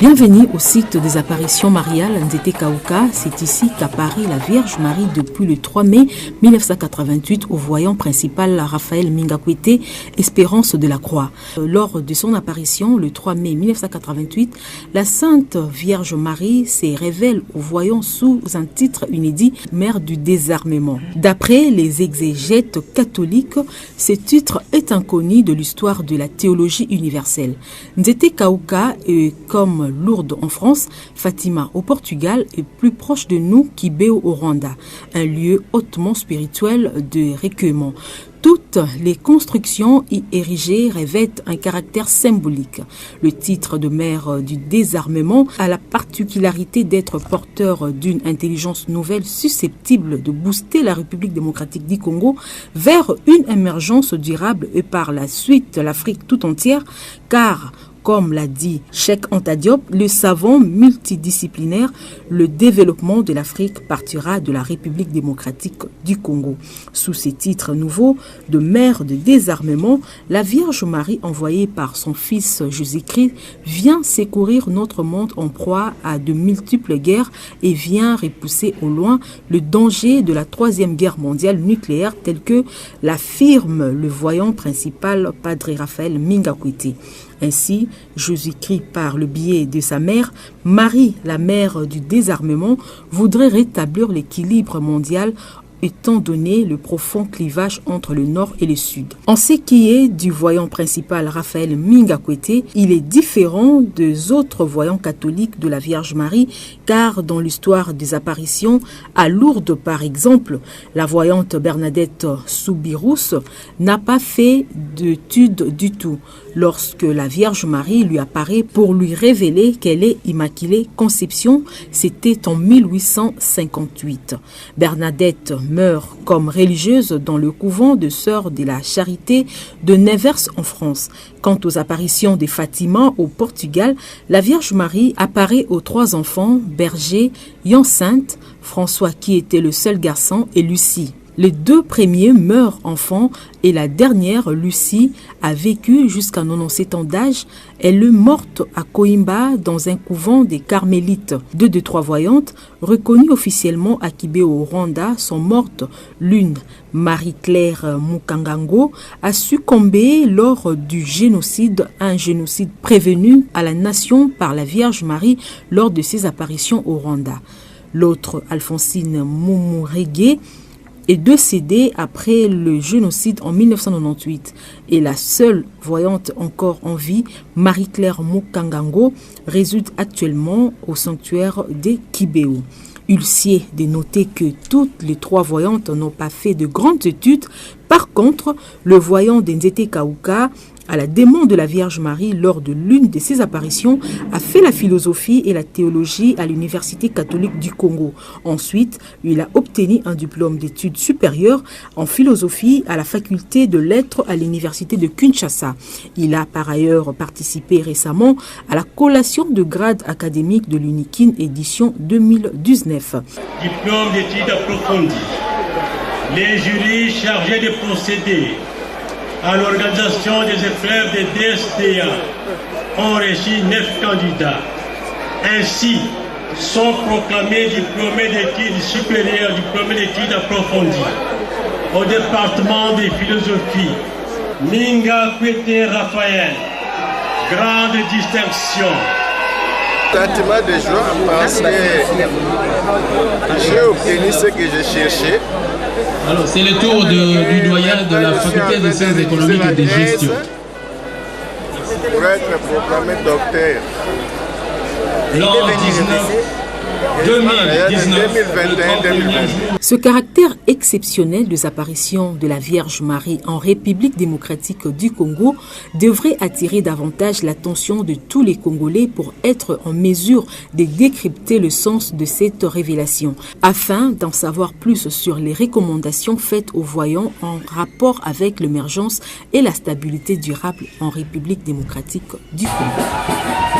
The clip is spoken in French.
Bienvenue au site des apparitions mariales Nzete Kauka. C'est ici qu'apparaît la Vierge Marie depuis le 3 mai 1988 au voyant principal Raphaël Mingakwete, Espérance de la Croix. Lors de son apparition le 3 mai 1988, la Sainte Vierge Marie se révèle au voyant sous un titre inédit, Mère du désarmement. D'après les exégètes catholiques, ce titre est inconnu de l'histoire de la théologie universelle. Nzete Kauka est comme Lourdes en France, Fatima au Portugal et plus proche de nous qu'Ibeo au Rwanda, un lieu hautement spirituel de recueillement. Toutes les constructions y érigées revêtent un caractère symbolique. Le titre de mère du désarmement a la particularité d'être porteur d'une intelligence nouvelle susceptible de booster la République démocratique du Congo vers une émergence durable et par la suite l'Afrique tout entière, car comme l'a dit Cheikh Anta Diop, le savant multidisciplinaire, le développement de l'Afrique partira de la République démocratique du Congo. Sous ces titres nouveaux de mère de désarmement, la Vierge Marie, envoyée par son fils Jésus-Christ, vient secourir notre monde en proie à de multiples guerres et vient repousser au loin le danger de la troisième guerre mondiale nucléaire tel que l'affirme le voyant principal Padre Raphaël Mingakwete. Ainsi, Jésus-Christ, par le biais de sa mère, Marie, la mère du désarmement, voudrait rétablir l'équilibre mondial étant donné le profond clivage entre le nord et le sud. En ce qui est du voyant principal Raphaël Mingakwete, il est différent des autres voyants catholiques de la Vierge Marie, car dans l'histoire des apparitions, à Lourdes par exemple, la voyante Bernadette Soubirous n'a pas fait d'études du tout lorsque la Vierge Marie lui apparaît pour lui révéler qu'elle est Immaculée Conception. C'était en 1858. Bernadette meurt comme religieuse dans le couvent de Sœurs de la Charité de Nevers en France. Quant aux apparitions de Fatima au Portugal, la Vierge Marie apparaît aux trois enfants, Berger, Hyacinthe, François qui était le seul garçon et Lucie. Les deux premiers meurent enfants et la dernière, Lucie, a vécu jusqu'à 97 ans d'âge. Elle est morte à Coimba dans un couvent des Carmélites. Deux des trois voyantes, reconnues officiellement à Kibeo au Rwanda, sont mortes. L'une, Marie-Claire Mukangango, a succombé lors du génocide, un génocide prévenu à la nation par la Vierge Marie lors de ses apparitions au Rwanda. L'autre, Alphonsine Mumurege, est décédée après le génocide en 1998 et la seule voyante encore en vie, Marie-Claire Mukangango, réside actuellement au sanctuaire de Kibeo. Ulcier de noter que toutes les trois voyantes n'ont pas fait de grandes études. Par contre, le voyant de Nzete Kauka, à la demande de la Vierge Marie lors de l'une de ses apparitions, a fait la philosophie et la théologie à l'Université catholique du Congo. Ensuite, il a obtenu un diplôme d'études supérieures en philosophie à la faculté de lettres à l'Université de Kinshasa. Il a par ailleurs participé récemment à la collation de grade académique de l'UNIKIN édition 2019. Diplôme d'études approfondies. Les jurys chargés de procéder à l'organisation des épreuves de DSTA ont reçu 9 candidats. Ainsi, sont proclamés diplômés d'études supérieures, diplômés d'études approfondies au département de philosophie. Mingakwete Raphaël, grande distinction. Sentiment de joie parce que j'ai obtenu ce que je cherchais. Alors, c'est le tour du doyen de la faculté des sciences économiques et de gestion. Pour être proclamé docteur. L'an 2019. Ce caractère exceptionnel des apparitions de la Vierge Marie en République démocratique du Congo devrait attirer davantage l'attention de tous les Congolais pour être en mesure de décrypter le sens de cette révélation, afin d'en savoir plus sur les recommandations faites aux voyants en rapport avec l'émergence et la stabilité durable en République démocratique du Congo.